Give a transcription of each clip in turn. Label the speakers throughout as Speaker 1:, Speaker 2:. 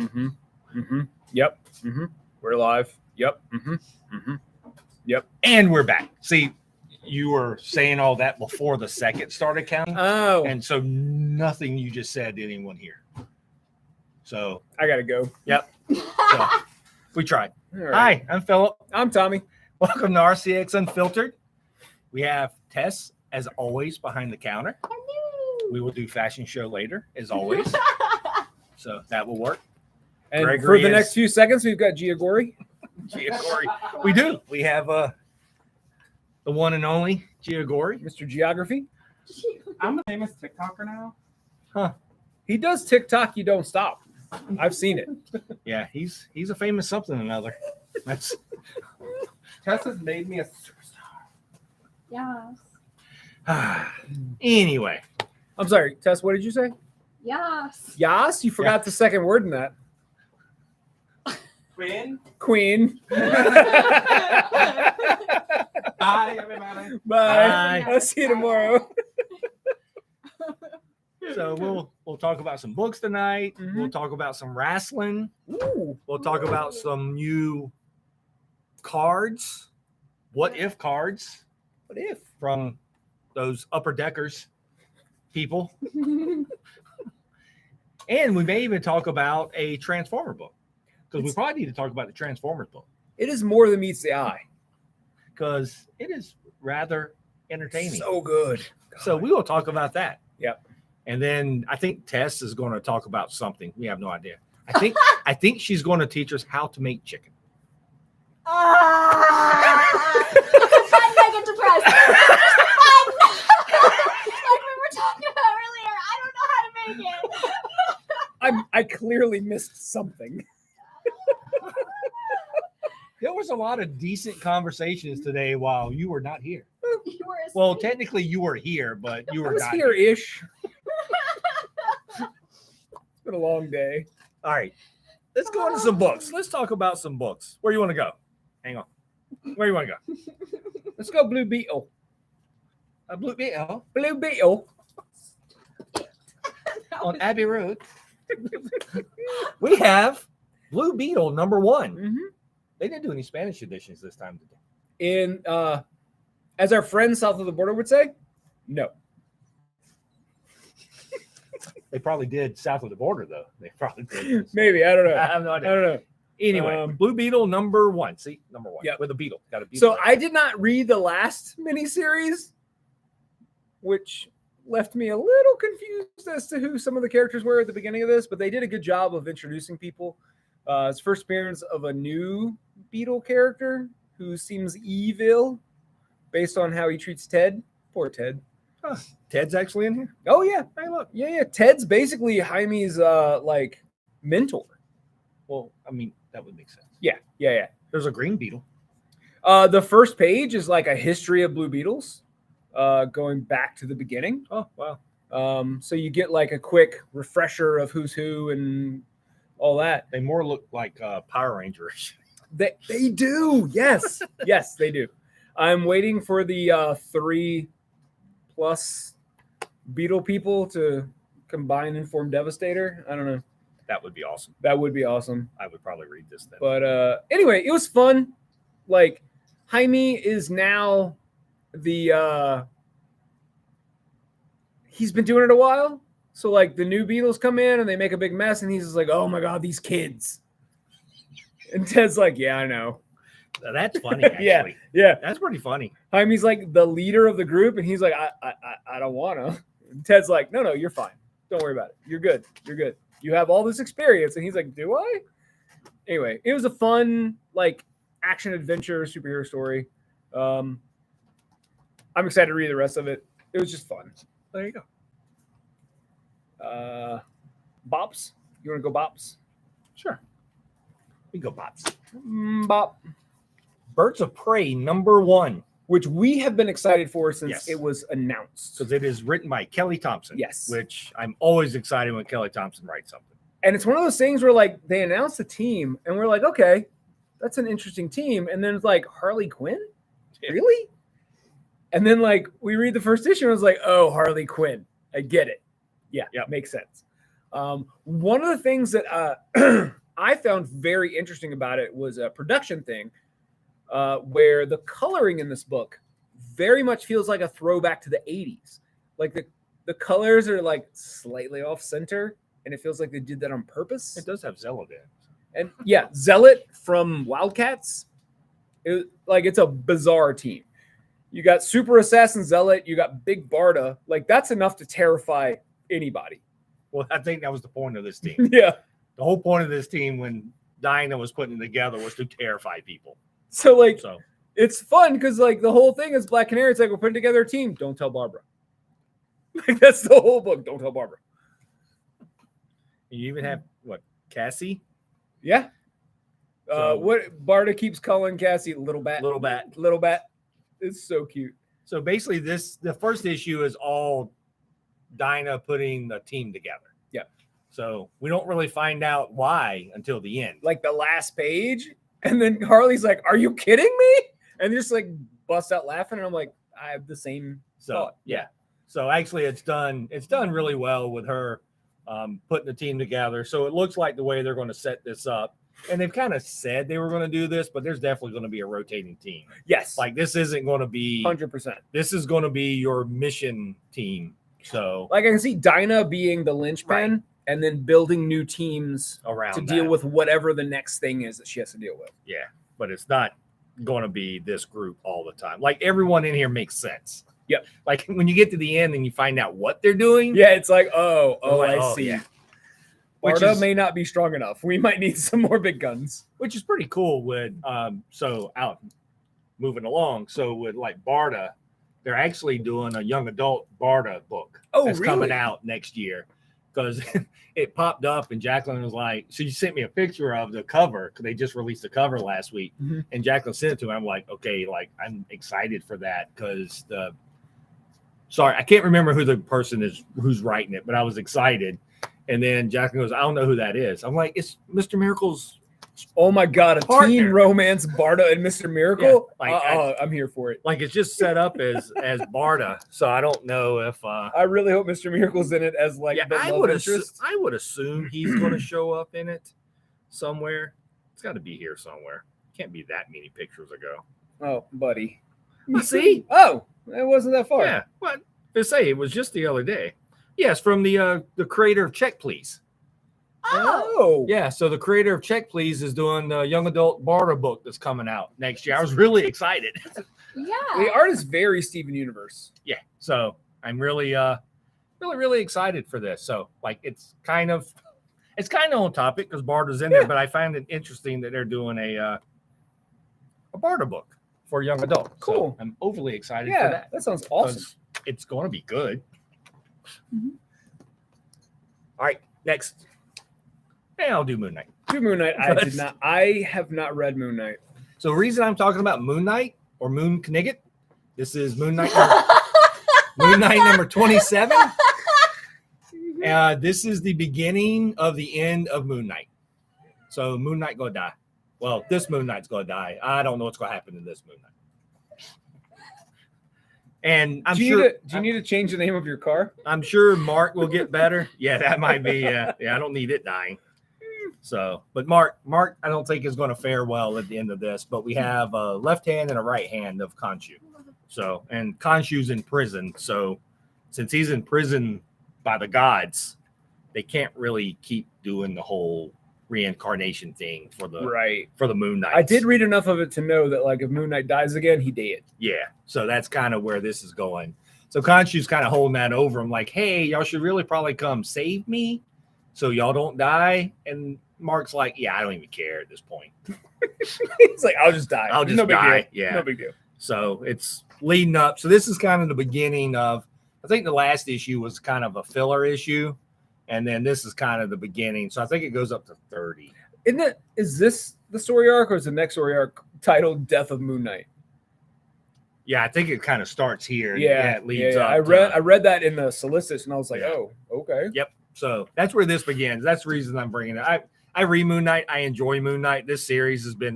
Speaker 1: Mm-hmm. Mm-hmm. Yep. Mm-hmm. We're live. Yep. Mm-hmm. Mm-hmm. Yep.
Speaker 2: And we're back. See, you were saying all that before the second started counting.
Speaker 1: Oh.
Speaker 2: And so nothing you just said did anyone hear. So
Speaker 1: I gotta go.
Speaker 2: Yep. So we tried.
Speaker 1: Right.
Speaker 2: Hi, I'm Philip.
Speaker 1: I'm Tommy.
Speaker 2: Welcome to RCX Unfiltered. We have Tess, as always, behind the counter.
Speaker 3: Hello.
Speaker 2: We will do fashion show later, as always. So that will work.
Speaker 1: And
Speaker 2: Gregory
Speaker 1: for the
Speaker 2: is-
Speaker 1: next few seconds, we've got Giagori.
Speaker 2: Giagori. We do. We have the one and only Giagori.
Speaker 1: Mr. Geography.
Speaker 4: I'm a famous TikToker now.
Speaker 1: He does TikTok, you don't stop. I've seen it.
Speaker 2: Yeah, he's a famous something or another. That's
Speaker 4: Tess has made me a superstar.
Speaker 3: Yes.
Speaker 2: anyway.
Speaker 1: I'm sorry, Tess, what did you say?
Speaker 3: Yes.
Speaker 1: Yas? You forgot the second word in that.
Speaker 4: Quinn.
Speaker 1: Queen.
Speaker 4: Bye, everybody.
Speaker 1: Bye.
Speaker 2: Bye.
Speaker 1: I'll see you tomorrow.
Speaker 2: So we'll talk about some books tonight.
Speaker 1: Mhm.
Speaker 2: We'll talk about some wrestling.
Speaker 1: Ooh.
Speaker 2: We'll talk about some new cards. What if cards
Speaker 1: What if?
Speaker 2: from those upper deckers people. And we may even talk about a Transformer book. Because we probably need to talk about the Transformers book.
Speaker 1: It is more than meets the eye.
Speaker 2: Because it is rather entertaining.
Speaker 1: So good.
Speaker 2: So we will talk about that.
Speaker 1: Yep.
Speaker 2: And then I think Tess is going to talk about something. We have no idea. I think she's going to teach us how to make chicken.
Speaker 3: I'm mega depressed. Like we were talking about earlier, I don't know how to make it.
Speaker 1: I clearly missed something.
Speaker 2: There was a lot of decent conversations today while you were not here.
Speaker 3: You were asleep.
Speaker 2: Well, technically you were here, but you
Speaker 1: I
Speaker 2: were
Speaker 1: was
Speaker 2: not
Speaker 1: here-ish. It's been a long day.
Speaker 2: All right. Let's go into some books. Let's talk about some books. Where you want to go? Hang on. Where you want to go?
Speaker 1: Let's go Blue Beetle.
Speaker 2: A Blue Beetle
Speaker 1: Blue Beetle.
Speaker 2: on Abbey Road. We have Blue Beetle #1.
Speaker 1: Mm-hmm.
Speaker 2: They didn't do any Spanish editions this time, did they?
Speaker 1: In as our friends south of the border would say, no.
Speaker 2: They probably did south of the border, though. They probably did.
Speaker 1: Maybe, I don't know.
Speaker 2: I have no
Speaker 1: I
Speaker 2: idea.
Speaker 1: don't know.
Speaker 2: Anyway, Blue Beetle #1. See, #1.
Speaker 1: Yep.
Speaker 2: With a beetle. Got a beetle.
Speaker 1: So
Speaker 2: there.
Speaker 1: I did not read the last miniseries, which left me a little confused as to who some of the characters were at the beginning of this, but they did a good job of introducing people. It's first appearance of a new Beetle character who seems evil based on how he treats Ted. Poor Ted.
Speaker 2: Huh. Ted's actually in here.
Speaker 1: Oh yeah,
Speaker 2: Hey, look.
Speaker 1: yeah. Ted's basically Jaime's like mentor.
Speaker 2: Well, I mean, that would make sense.
Speaker 1: Yeah.
Speaker 2: There's a green beetle.
Speaker 1: The first page is like a history of Blue Beetles, going back to the beginning.
Speaker 2: Oh, wow.
Speaker 1: So you get like a quick refresher of who's who and all that.
Speaker 2: They more look like Power Rangers.
Speaker 1: They do. Yes. Yes, they do. I'm waiting for the 3+ Beetle people to combine and form Devastator. I don't know.
Speaker 2: That would be awesome.
Speaker 1: That would be awesome.
Speaker 2: I would probably read this then.
Speaker 1: But anyway, it was fun. Like Jaime is now the he's been doing it a while. So like the new Beatles come in and they make a big mess and he's just like, oh my God, these kids. And Ted's like, yeah, I know.
Speaker 2: Now, that's funny, actually.
Speaker 1: Yeah.
Speaker 2: That's pretty funny.
Speaker 1: Jaime's like the leader of the group and he's like, I don't wanna. And Ted's like, no, you're fine. Don't worry about it. You're good. You're good. You have all this experience. And he's like, do I? Anyway, it was a fun, like, action adventure superhero story. I'm excited to read the rest of it. It was just fun.
Speaker 2: There you go.
Speaker 1: Bops? You want to go Bops?
Speaker 2: Sure. We go bots.
Speaker 1: Bop.
Speaker 2: Birds of Prey #1.
Speaker 1: Which we have been excited for since
Speaker 2: Yes.
Speaker 1: it was announced.
Speaker 2: Because it is written by Kelly Thompson.
Speaker 1: Yes.
Speaker 2: Which I'm always excited when Kelly Thompson writes something.
Speaker 1: And it's one of those things where, like, they announced the team and we're like, okay, that's an interesting team. And then it's like, Harley Quinn?
Speaker 2: Yeah.
Speaker 1: Really? And then, like, we read the first issue and I was like, oh, Harley Quinn. I get it. Yeah,
Speaker 2: Yep.
Speaker 1: makes sense. One of the things that I found very interesting about it was a production thing where the coloring in this book very much feels like a throwback to the 80s. Like the colors are like slightly off center, and it feels like they did that on purpose.
Speaker 2: It does have Zealot in it.
Speaker 1: And yeah, Zealot from Wildcats, it's a bizarre team. You got Super Assassin Zealot, you got Big Barda. Like, that's enough to terrify anybody.
Speaker 2: Well, I think that was the point of this team.
Speaker 1: Yeah.
Speaker 2: The whole point of this team when Dinah was putting it together was to terrify people.
Speaker 1: So it's fun because like the whole thing is Black Canary. It's like, we're putting together a team. Don't tell Barbara. Like, that's the whole book. Don't tell Barbara.
Speaker 2: You even have what, Cassie?
Speaker 1: Yeah.
Speaker 2: So-
Speaker 1: What Barda keeps calling Cassie Little Bat.
Speaker 2: Little Bat.
Speaker 1: Little Bat. It's so cute.
Speaker 2: So basically, the first issue is all Dinah putting the team together.
Speaker 1: Yeah.
Speaker 2: So we don't really find out why until the end.
Speaker 1: Like the last page, and then Harley's like, "Are you kidding me?" And just like busts out laughing, and I'm like, I have the same
Speaker 2: So
Speaker 1: thought.
Speaker 2: yeah. So actually, it's done really well with her putting the team together. So it looks like the way they're going to set this up. And they've kind of said they were going to do this, but there's definitely going to be a rotating team.
Speaker 1: Yes,
Speaker 2: Like, this isn't going to be
Speaker 1: 100%.
Speaker 2: This is going to be your mission team. So
Speaker 1: Like, I can see Dinah being the linchpin,
Speaker 2: Right.
Speaker 1: and then building new teams
Speaker 2: around
Speaker 1: to deal
Speaker 2: that.
Speaker 1: with whatever the next thing is that she has to deal with.
Speaker 2: Yeah, but it's not going to be this group all the time. Like, everyone in here makes sense.
Speaker 1: Yep.
Speaker 2: Like, when you get to the end and you find out what they're doing.
Speaker 1: Yeah, it's like,
Speaker 2: you're like,
Speaker 1: I see.
Speaker 2: yeah. Which
Speaker 1: Barda
Speaker 2: is-
Speaker 1: may not be strong enough. We might need some more big guns.
Speaker 2: Which is pretty cool with moving along. So with like Barda, they're actually doing a young adult Barda book
Speaker 1: Oh,
Speaker 2: that's
Speaker 1: really?
Speaker 2: coming out next year. Because it popped up and Jacqueline was like, so you sent me a picture of the cover because they just released the cover last week.
Speaker 1: Mhm.
Speaker 2: And Jacqueline sent it to me. I'm like, okay, like I'm excited for that because sorry, I can't remember who the person is who's writing it, but I was excited. And then Jacqueline goes, I don't know who that is. I'm like, it's Mr. Miracle's.
Speaker 1: Oh my God, a
Speaker 2: Partner.
Speaker 1: teen romance, Barda and Mr. Miracle.
Speaker 2: Yeah, like,
Speaker 1: I'm here for it.
Speaker 2: Like, it's just set up as Barda. So I don't know if
Speaker 1: I really hope Mr. Miracle's in it as like
Speaker 2: yeah,
Speaker 1: the
Speaker 2: I
Speaker 1: love
Speaker 2: would
Speaker 1: interest.
Speaker 2: I would assume he's going to show up in it somewhere. It's got to be here somewhere. Can't be that many pictures ago.
Speaker 1: Oh, buddy.
Speaker 2: See?
Speaker 1: Oh, it wasn't that far.
Speaker 2: Yeah. What? To say it was just the other day. Yes, from the creator of Check Please.
Speaker 1: Oh.
Speaker 2: Yeah, so the creator of Check Please is doing the young adult Barda book that's coming out next year. I was really excited.
Speaker 3: Yeah.
Speaker 1: The art is very Steven Universe.
Speaker 2: Yeah, so I'm really really excited for this. So like it's kind of on topic because Barda's in there, but I find it interesting that they're doing a Barda book for young adult.
Speaker 1: Cool.
Speaker 2: So I'm overly excited
Speaker 1: Yeah,
Speaker 2: for that.
Speaker 1: that sounds awesome.
Speaker 2: 'cause It's going to be good.
Speaker 1: Mhm.
Speaker 2: All right, next. Yeah, I'll do Moon Knight.
Speaker 1: Do Moon Knight. I have not read Moon Knight.
Speaker 2: So the reason I'm talking about Moon Knight or Moon Knigget, this is Moon Knight number 27. This is the beginning of the end of Moon Knight. So Moon Knight gonna die. Well, this Moon Knight's gonna die. I don't know what's gonna happen to this Moon Knight. And I'm
Speaker 1: do you
Speaker 2: sure.
Speaker 1: need to change the name of your car?
Speaker 2: I'm sure Mark will get better. Yeah, that might be. Yeah, I don't need it dying. So, but Mark, I don't think is going to fare well at the end of this. But we have a left hand and a right hand of Khonshu. So, and Khonshu's in prison. So, since he's in prison by the gods, they can't really keep doing the whole reincarnation thing for the Moon Knight.
Speaker 1: I did read enough of it to know that like if Moon Knight dies again, he dead.
Speaker 2: Yeah. So that's kind of where this is going. So Khonshu's kind of holding that over him, like, hey, y'all should really probably come save me so y'all don't die. And Mark's like, yeah, I don't even care at this point.
Speaker 1: He's like, I'll just die.
Speaker 2: I'll just
Speaker 1: no big
Speaker 2: die.
Speaker 1: Deal.
Speaker 2: Yeah.
Speaker 1: No big deal.
Speaker 2: So it's leading up. So this is kind of the beginning of, I think the last issue was kind of a filler issue. And then this is kind of the beginning. So I think it goes up to 30.
Speaker 1: Is this the story arc or is the next story arc titled Death of Moon Knight?
Speaker 2: Yeah, I think it kind of starts here. And
Speaker 1: Yeah,
Speaker 2: it leads up.
Speaker 1: I read that in the solicits and I was like,
Speaker 2: Yeah.
Speaker 1: oh, okay.
Speaker 2: Yep. So that's where this begins. That's the reason I'm bringing it. I read Moon Knight. I enjoy Moon Knight. This series has been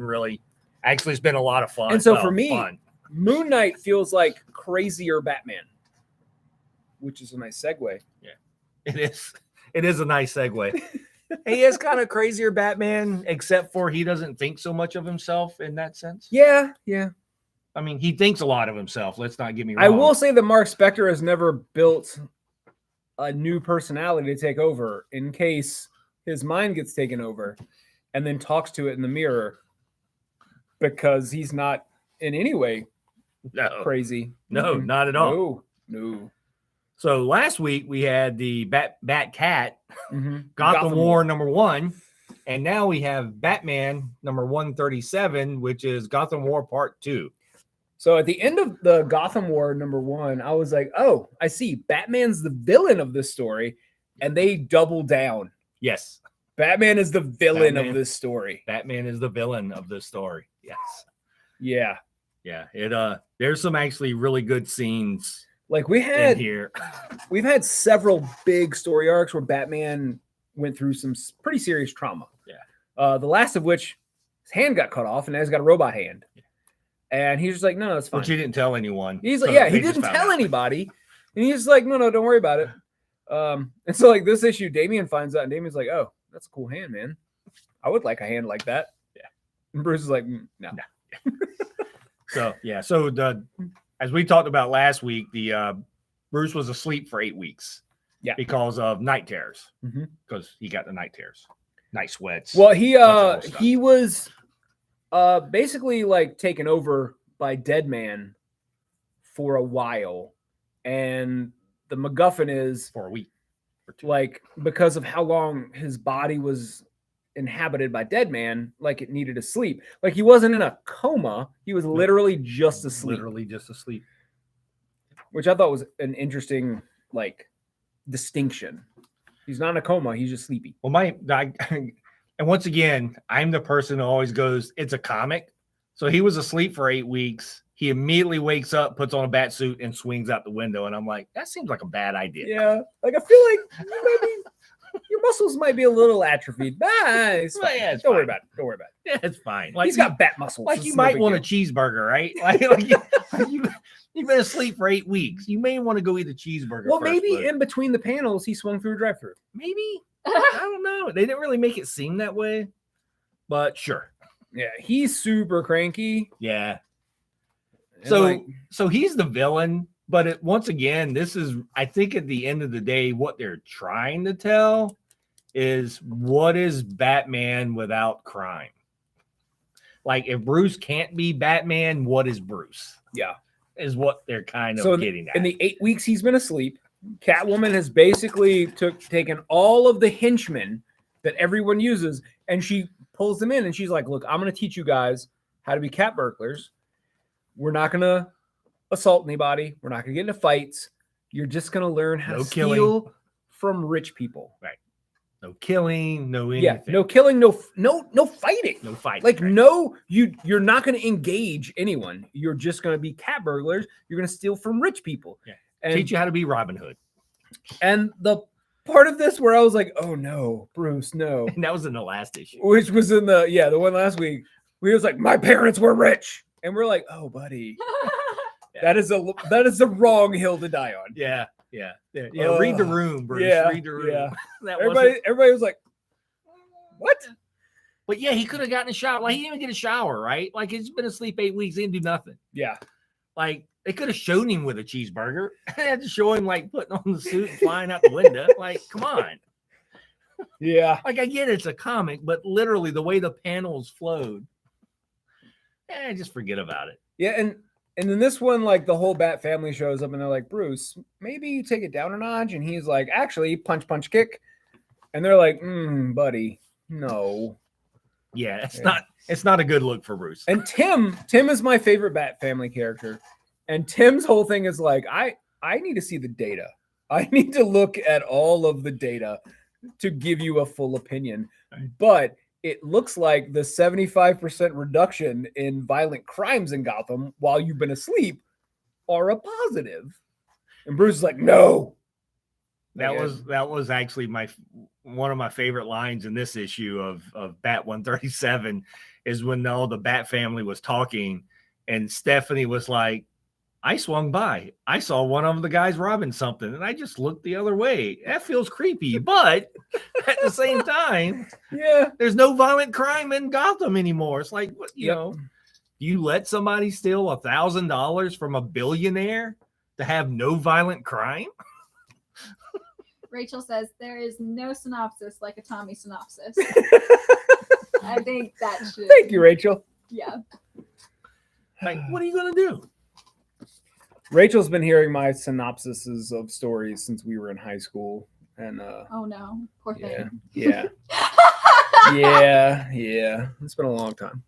Speaker 2: it's been a lot of fun.
Speaker 1: And so for me,
Speaker 2: fun.
Speaker 1: Moon Knight feels like crazier Batman, which is a nice segue.
Speaker 2: It is. It is a nice segue. He is kind of crazier Batman, except for he doesn't think so much of himself in that sense.
Speaker 1: Yeah, yeah.
Speaker 2: I mean, he thinks a lot of himself. Let's not get me wrong.
Speaker 1: I will say that Mark Spector has never built a new personality to take over in case his mind gets taken over and then talks to it in the mirror, because he's not in any way
Speaker 2: No,
Speaker 1: crazy.
Speaker 2: no, not at all.
Speaker 1: No.
Speaker 2: So last week we had the Bat Cat
Speaker 1: Mhm.
Speaker 2: Gotham War #1, and now we have Batman #137, which is Gotham War Part 2.
Speaker 1: So at the end of the Gotham War #1, I was like, oh, I see. Batman's the villain of this story, and they double down.
Speaker 2: Yes,
Speaker 1: Batman is the villain
Speaker 2: Batman.
Speaker 1: of this story.
Speaker 2: Batman is the villain of this story. Yes.
Speaker 1: Yeah.
Speaker 2: Yeah, there's some actually really good scenes
Speaker 1: Like we've
Speaker 2: in here.
Speaker 1: had several big story arcs where Batman went through some pretty serious trauma.
Speaker 2: Yeah.
Speaker 1: The last of which his hand got cut off and now he's got a robot hand. And he's just like, no, it's fine.
Speaker 2: Which he didn't tell anyone.
Speaker 1: He's like,
Speaker 2: so
Speaker 1: yeah, he
Speaker 2: they just
Speaker 1: didn't
Speaker 2: found
Speaker 1: tell
Speaker 2: out.
Speaker 1: anybody. And he's like, no, don't worry about it. And so like this issue, Damian finds out, and Damian's like, oh, that's a cool hand, man. I would like a hand like that.
Speaker 2: Yeah.
Speaker 1: And Bruce is like, no.
Speaker 2: So as we talked about last week, the Bruce was asleep for 8 weeks.
Speaker 1: Yeah.
Speaker 2: Because of night terrors.
Speaker 1: Mhm.
Speaker 2: Because he got the night terrors, night sweats.
Speaker 1: Well,
Speaker 2: bunch of stuff.
Speaker 1: he was basically like taken over by Deadman for a while, and the MacGuffin is
Speaker 2: for a week or two.
Speaker 1: like because of how long his body was inhabited by Deadman, like it needed to sleep. Like he wasn't in a coma; he was literally just asleep,
Speaker 2: Literally just asleep.
Speaker 1: which I thought was an interesting like distinction. He's not in a coma; he's just sleepy.
Speaker 2: Well, and once again, I'm the person who always goes, it's a comic. So he was asleep for 8 weeks. He immediately wakes up, puts on a bat suit, and swings out the window. And I'm like, that seems like a bad idea.
Speaker 1: Yeah, like I feel like maybe your muscles might be a little atrophied. It's
Speaker 2: Well,
Speaker 1: fine.
Speaker 2: yeah, it's
Speaker 1: Don't worry
Speaker 2: fine.
Speaker 1: about it. Don't worry about it.
Speaker 2: Yeah, it's fine. Like
Speaker 1: He's got bat muscles.
Speaker 2: like
Speaker 1: It's
Speaker 2: you
Speaker 1: no
Speaker 2: might
Speaker 1: big
Speaker 2: want a
Speaker 1: deal.
Speaker 2: cheeseburger, right? You've been asleep for 8 weeks. You may want to go eat a cheeseburger.
Speaker 1: Well,
Speaker 2: first,
Speaker 1: maybe
Speaker 2: but
Speaker 1: in between the panels, he swung through a drive-through.
Speaker 2: maybe I don't know. They didn't really make it seem that way, but sure.
Speaker 1: Yeah, he's super cranky.
Speaker 2: Yeah.
Speaker 1: And,
Speaker 2: So
Speaker 1: like,
Speaker 2: so he's the villain, but once again, this is, I think at the end of the day, what they're trying to tell is what is Batman without crime? Like if Bruce can't be Batman, what is Bruce?
Speaker 1: yeah.
Speaker 2: Is what they're kind of
Speaker 1: So
Speaker 2: getting at.
Speaker 1: in the 8 weeks he's been asleep, Catwoman has basically taken all of the henchmen that everyone uses, and she pulls them in, and she's like, "Look, I'm going to teach you guys how to be cat burglars. We're not going to assault anybody. We're not going to get into fights. You're just going to learn how
Speaker 2: No
Speaker 1: to
Speaker 2: killing.
Speaker 1: steal from rich people.
Speaker 2: No killing, no anything.
Speaker 1: Yeah, no killing, no fighting.
Speaker 2: No fighting.
Speaker 1: Like
Speaker 2: right?
Speaker 1: no, you're not going to engage anyone. You're just going to be cat burglars. You're going to steal from rich people.
Speaker 2: Yeah.
Speaker 1: And,
Speaker 2: Teach you how to be Robin Hood.
Speaker 1: and the part of this where I was like, oh no, Bruce, no,
Speaker 2: And that was in the last issue.
Speaker 1: which was in the one last week. We was like, my parents were rich, and we're like, oh buddy, that is the wrong hill to die on.
Speaker 2: Yeah. Read the room, Bruce.
Speaker 1: yeah,
Speaker 2: Read the room.
Speaker 1: yeah.
Speaker 2: That wasn't-
Speaker 1: Everybody was like, what?
Speaker 2: But yeah, he could have gotten a shower. Like he didn't even get a shower, right? Like he's been asleep 8 weeks, he didn't do nothing.
Speaker 1: Yeah,
Speaker 2: Like they could have shown him with a cheeseburger. They had to show him like putting on the suit and flying out the window. Like, come on.
Speaker 1: yeah.
Speaker 2: Like I get it's a comic, but literally the way the panels flowed, just forget about it.
Speaker 1: Yeah, and then this one, like the whole Bat family shows up and they're like, Bruce, maybe you take it down a notch. And he's like, actually, punch, kick. And they're like, buddy, no.
Speaker 2: Yeah,
Speaker 1: Yeah.
Speaker 2: it's not a good look for Bruce.
Speaker 1: And Tim is my favorite Bat family character. And Tim's whole thing is like, I need to see the data. I need to look at all of the data to give you a full opinion.
Speaker 2: Right.
Speaker 1: But it looks like the 75% reduction in violent crimes in Gotham while you've been asleep are a positive. And Bruce is like, no.
Speaker 2: That was actually one of my favorite lines in this issue of Bat 137 is when all the Bat family was talking and Stephanie was like, I swung by. I saw one of the guys robbing something, and I just looked the other way. That feels creepy, but at the same time,
Speaker 1: Yeah.
Speaker 2: there's no violent crime in Gotham anymore. It's like, you
Speaker 1: Yep.
Speaker 2: know, you let somebody steal $1,000 from a billionaire to have no violent crime?
Speaker 3: Rachel says there is no synopsis like a Tommy synopsis. I think that should.
Speaker 1: Thank you, Rachel.
Speaker 3: Yeah.
Speaker 2: Like, what are you going to do?
Speaker 1: Rachel's been hearing my synopsises of stories since we were in high school. And
Speaker 3: Oh no, poor
Speaker 1: yeah,
Speaker 3: thing.
Speaker 1: yeah. Yeah. It's been a long time.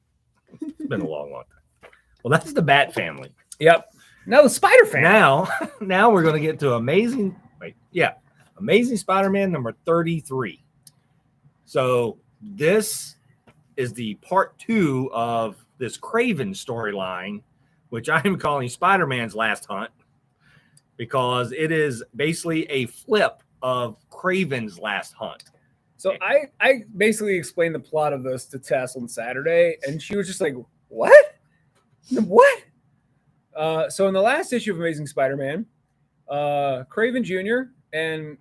Speaker 2: It's been a long time. Well, that's the Bat family.
Speaker 1: Yep. No, the Spider fan.
Speaker 2: Now we're going to get to Amazing Spider-Man number 33. So this is the part 2 of this Craven storyline, which I am calling Spider-Man's Last Hunt, because it is basically a flip of Craven's Last Hunt.
Speaker 1: So I basically explained the plot of this to Tess on Saturday, and she was just like, "What? What?" So in the last issue of Amazing Spider-Man, Craven Jr. and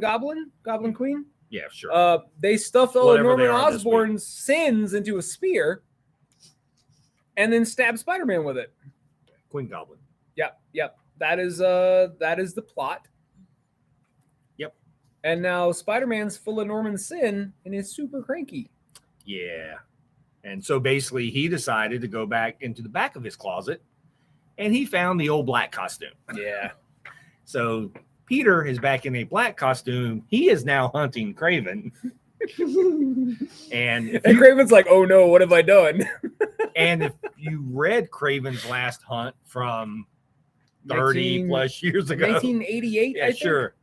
Speaker 1: Goblin Queen,
Speaker 2: Yeah, sure.
Speaker 1: they stuffed all
Speaker 2: Whatever
Speaker 1: of
Speaker 2: they
Speaker 1: Norman
Speaker 2: are this
Speaker 1: Osborn's sins into a spear, and then stabbed Spider-Man with it.
Speaker 2: Queen Goblin.
Speaker 1: Yep. That is the plot.
Speaker 2: Yep.
Speaker 1: And now Spider-Man's full of Norman's sin and is super cranky.
Speaker 2: Yeah. And so basically he decided to go back into the back of his closet, and he found the old black costume.
Speaker 1: Yeah.
Speaker 2: So Peter is back in a black costume. He is now hunting Craven. And
Speaker 1: Craven's like, "Oh no, what have I done?"
Speaker 2: and if you read Craven's Last Hunt from 30 plus years ago,
Speaker 1: 1988,
Speaker 2: yeah, sure.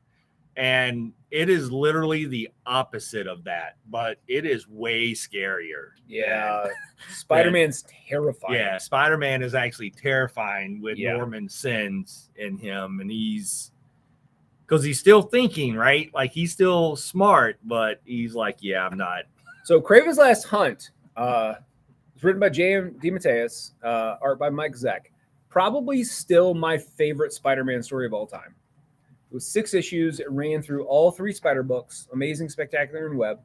Speaker 2: And it is literally the opposite of that, but it is way scarier.
Speaker 1: Yeah. Spider-Man's terrifying.
Speaker 2: Yeah, Spider-Man is actually terrifying with
Speaker 1: Yeah.
Speaker 2: Norman's sins in him, and because he's still thinking, right? Like he's still smart, but he's like, yeah, I'm not.
Speaker 1: So Craven's Last Hunt was written by J.M. DeMatteis, art by Mike Zeck. Probably still my favorite Spider-Man story of all time. It was 6 issues. It ran through all 3 Spider books, Amazing, Spectacular, and Web.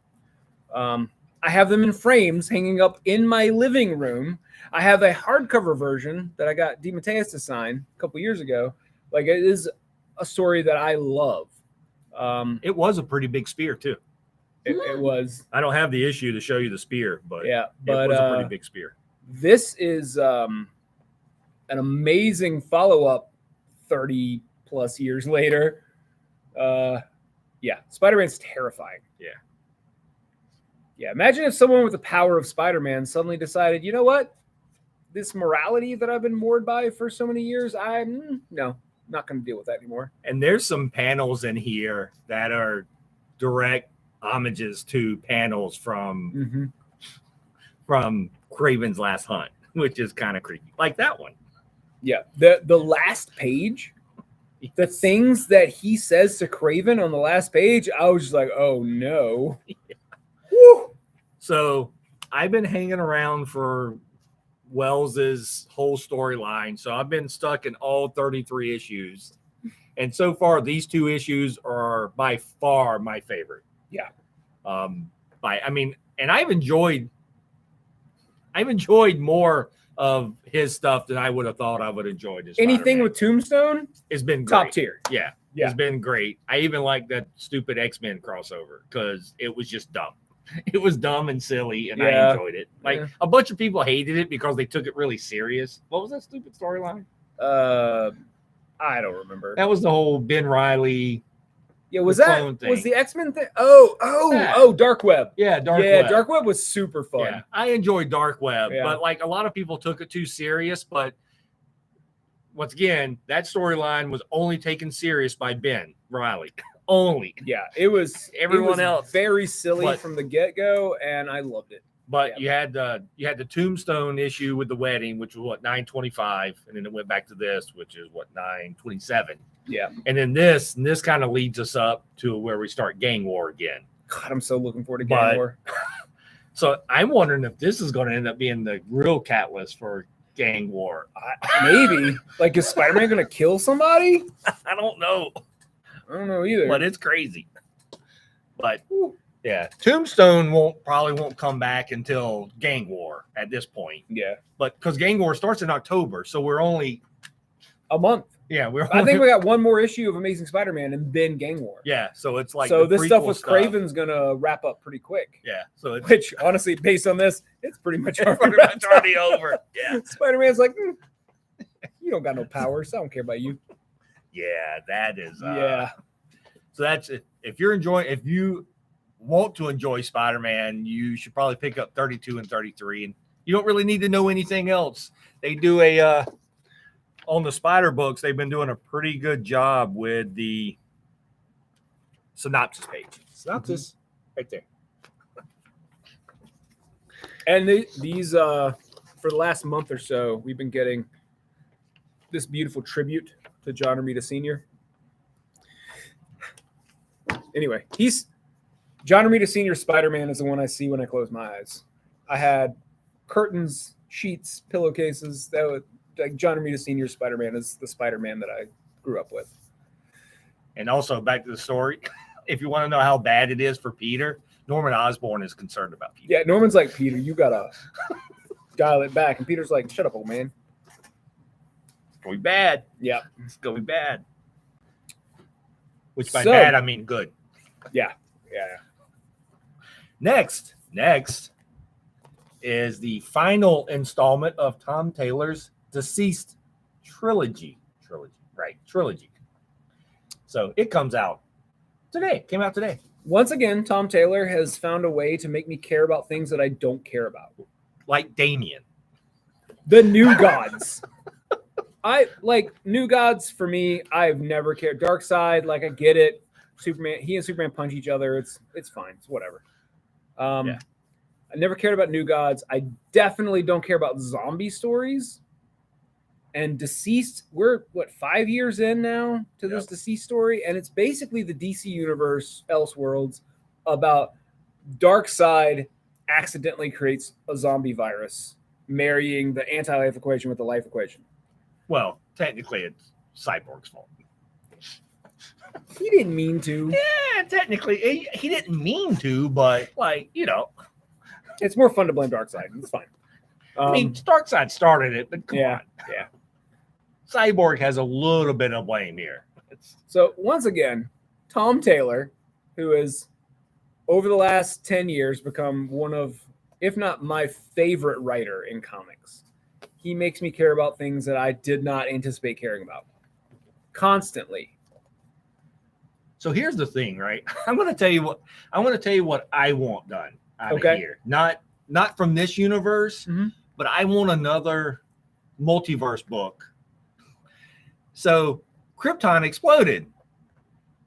Speaker 1: I have them in frames hanging up in my living room. I have a hardcover version that I got DeMatteis to sign a couple years ago. Like, it is a story that I love.
Speaker 2: It was a pretty big spear too.
Speaker 1: It was.
Speaker 2: I don't have the issue to show you the spear, but
Speaker 1: Yeah,
Speaker 2: it
Speaker 1: but
Speaker 2: was a pretty big spear.
Speaker 1: this is an amazing follow-up 30 plus years later. Yeah, Spider-Man's terrifying. Yeah, imagine if someone with the power of Spider-Man suddenly decided, you know what? This morality that I've been moored by for so many years, I'm not going to deal with that anymore.
Speaker 2: And there's some panels in here that are direct homages to panels from Craven's Last Hunt, which is kind of creepy. Like that one.
Speaker 1: Yeah, the last page, the things that he says to Craven on the last page, I was just like, oh no. Woo.
Speaker 2: So I've been hanging around for Wells's whole storyline. So I've been stuck in all 33 issues. And so far, these 2 issues are by far my favorite.
Speaker 1: Yeah.
Speaker 2: And I've enjoyed more of his stuff than I would have thought I would enjoy.
Speaker 1: Anything
Speaker 2: Spider-Man.
Speaker 1: with Tombstone,
Speaker 2: It's been great.
Speaker 1: top tier.
Speaker 2: Yeah. It's been great. I even like that stupid X-Men crossover because it was just dumb. It was dumb and silly, and I enjoyed it. Like a bunch of people hated it because they took it really serious. What was that stupid storyline?
Speaker 1: I don't remember.
Speaker 2: That was the whole Ben Riley.
Speaker 1: Yeah, was
Speaker 2: the
Speaker 1: that
Speaker 2: clone thing.
Speaker 1: was the X-Men thing? Oh, Dark Web.
Speaker 2: Yeah, Dark
Speaker 1: yeah,
Speaker 2: Web.
Speaker 1: Dark Web was super fun.
Speaker 2: Yeah, I enjoyed Dark Web,
Speaker 1: Yeah.
Speaker 2: but like a lot of people took it too serious. But once again, that storyline was only taken serious by Ben Riley. Only.
Speaker 1: Yeah, it was
Speaker 2: Everyone else.
Speaker 1: very silly
Speaker 2: But-
Speaker 1: from the get-go, and I loved it.
Speaker 2: But
Speaker 1: Yeah.
Speaker 2: you had the Tombstone issue with the wedding, which was what 925, and then it went back to this, which is what 927.
Speaker 1: Yeah.
Speaker 2: And then this kind of leads us up to where we start Gang War again.
Speaker 1: God, I'm so looking forward to
Speaker 2: But-
Speaker 1: Gang War.
Speaker 2: So I'm wondering if this is going to end up being the real catalyst for gang war.
Speaker 1: Maybe. Like, is Spider-Man going to kill somebody?
Speaker 2: I don't know,
Speaker 1: I don't know either.
Speaker 2: but it's crazy. But yeah, Tombstone probably won't come back until gang war at this point.
Speaker 1: Yeah.
Speaker 2: But because gang war starts in October, so we're only
Speaker 1: A month.
Speaker 2: we're
Speaker 1: I think we got one more issue of Amazing Spider-Man and then Gang War.
Speaker 2: yeah. So it's like
Speaker 1: so
Speaker 2: the
Speaker 1: this stuff
Speaker 2: prequel
Speaker 1: with Craven's going to wrap up pretty quick.
Speaker 2: Yeah, so it's
Speaker 1: Which, honestly, based on this, it's pretty much
Speaker 2: pretty much already over. Yeah,
Speaker 1: Spider-Man's like, you don't got no powers. I don't care about you.
Speaker 2: yeah, that is.
Speaker 1: Yeah.
Speaker 2: So that's it. If you want to enjoy Spider-Man, you should probably pick up 32 and 33, and you don't really need to know anything else. They do on the Spider books, they've been doing a pretty good job with the synopsis page. Synopsis right there.
Speaker 1: And these, for the last month or so, we've been getting this beautiful tribute to John Romita Sr. Anyway, John Romita Sr. Spider-Man is the one I see when I close my eyes. I had curtains, sheets, pillowcases. That would, like, John Romita Sr. Spider-Man is the Spider-Man that I grew up with.
Speaker 2: And also back to the story. If you want to know how bad it is for Peter, Norman Osborn is concerned about Peter.
Speaker 1: Yeah, Norman's like, Peter, you gotta dial it back. And Peter's like, shut up, old man.
Speaker 2: It's going to be bad.
Speaker 1: Yeah.
Speaker 2: It's going to be bad. Which by
Speaker 1: So-
Speaker 2: bad, I mean good.
Speaker 1: Yeah.
Speaker 2: Next is the final installment of Tom Taylor's Deceased trilogy. Trilogy. So it comes out today. Came out today.
Speaker 1: Once again, Tom Taylor has found a way to make me care about things that I don't care about.
Speaker 2: Like Damien.
Speaker 1: The New Gods. I like New Gods for me. I've never cared. Darkseid, like, I get it. Superman, he and Superman punch each other. It's fine. It's whatever.
Speaker 2: Yeah.
Speaker 1: I never cared about New Gods. I definitely don't care about zombie stories. And Deceased, we're 5 years in now to this Deceased story, and it's basically the DC universe, Elseworlds, about Darkseid accidentally creates a zombie virus, marrying the anti-life equation with the life equation.
Speaker 2: Well, technically it's Cyborg's fault.
Speaker 1: He didn't mean to.
Speaker 2: Yeah, technically he didn't mean to, but like,
Speaker 1: It's more fun to blame Darkseid. It's fine.
Speaker 2: I mean, Darkseid started it, but come on.
Speaker 1: Yeah.
Speaker 2: Cyborg has a little bit of blame here.
Speaker 1: So once again, Tom Taylor, who has over the last 10 years become one of, if not my favorite writer in comics. He makes me care about things that I did not anticipate caring about. Constantly.
Speaker 2: So here's the thing, right? I want to tell you what I want done out of here. Not from this universe, but I want another multiverse book. So Krypton exploded.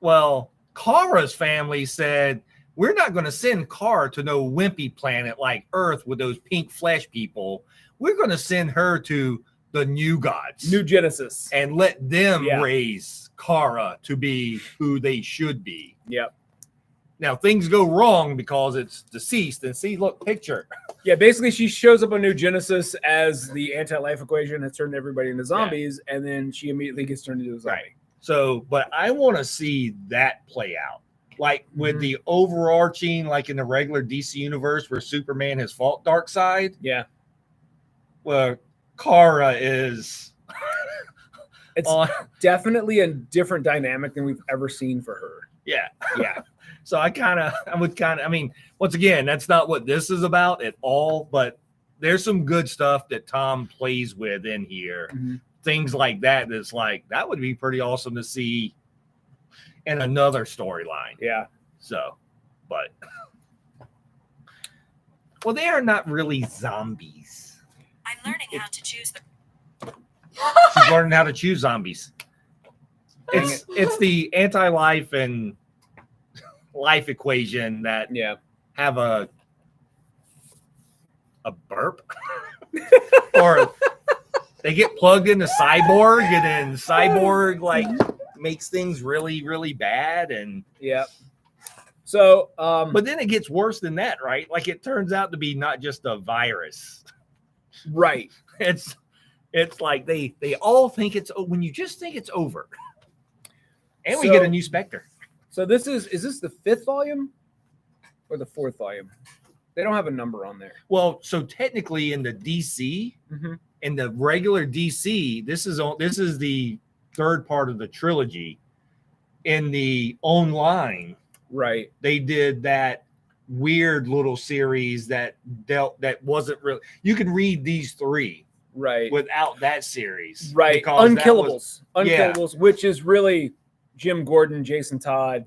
Speaker 2: Well, Kara's family said, we're not going to send Kara to no wimpy planet like Earth with those pink flesh people. We're going to send her to the New Gods.
Speaker 1: New Genesis.
Speaker 2: And let them raise Kara to be who they should be.
Speaker 1: Yep.
Speaker 2: Now things go wrong because it's Deceased. And see, look, picture.
Speaker 1: Yeah, basically she shows up on New Genesis as the anti-life equation has turned everybody into zombies, and then she immediately gets turned into a zombie.
Speaker 2: Right. So, but I want to see that play out. Like with the overarching, like in the regular DC universe where Superman has fought Darkseid.
Speaker 1: Yeah.
Speaker 2: Well, Kara is
Speaker 1: it's definitely a different dynamic than we've ever seen for her.
Speaker 2: Yeah.
Speaker 1: Yeah.
Speaker 2: So I mean, once again, that's not what this is about at all, but there's some good stuff that Tom plays with in here. Things like that. That's like, that would be pretty awesome to see in another storyline.
Speaker 1: Yeah.
Speaker 2: So, but, well, they are not really zombies.
Speaker 5: I'm learning how to choose the.
Speaker 2: She's learning how to choose zombies. It's the anti-life and life equation that have a burp or they get plugged into Cyborg and then Cyborg like makes things really, really bad. And
Speaker 1: so
Speaker 2: but then it gets worse than that, right? Like it turns out to be not just a virus.
Speaker 1: Right.
Speaker 2: It's It's like they all think it's when you just think it's over. And we
Speaker 1: So-
Speaker 2: get a new Spectre.
Speaker 1: So this is this the 5th volume or the 4th volume? They don't have a number on there.
Speaker 2: Well, so technically in the DC,
Speaker 1: Mm-hmm.
Speaker 2: in the regular DC, this is the 3rd part of the trilogy. In the online,
Speaker 1: Right.
Speaker 2: they did that weird little series that wasn't really. You can read these 3
Speaker 1: Right.
Speaker 2: without that series,
Speaker 1: Right.
Speaker 2: because that was-
Speaker 1: Unkillables.
Speaker 2: Yeah.
Speaker 1: Unkillables, which is really Jim Gordon, Jason Todd,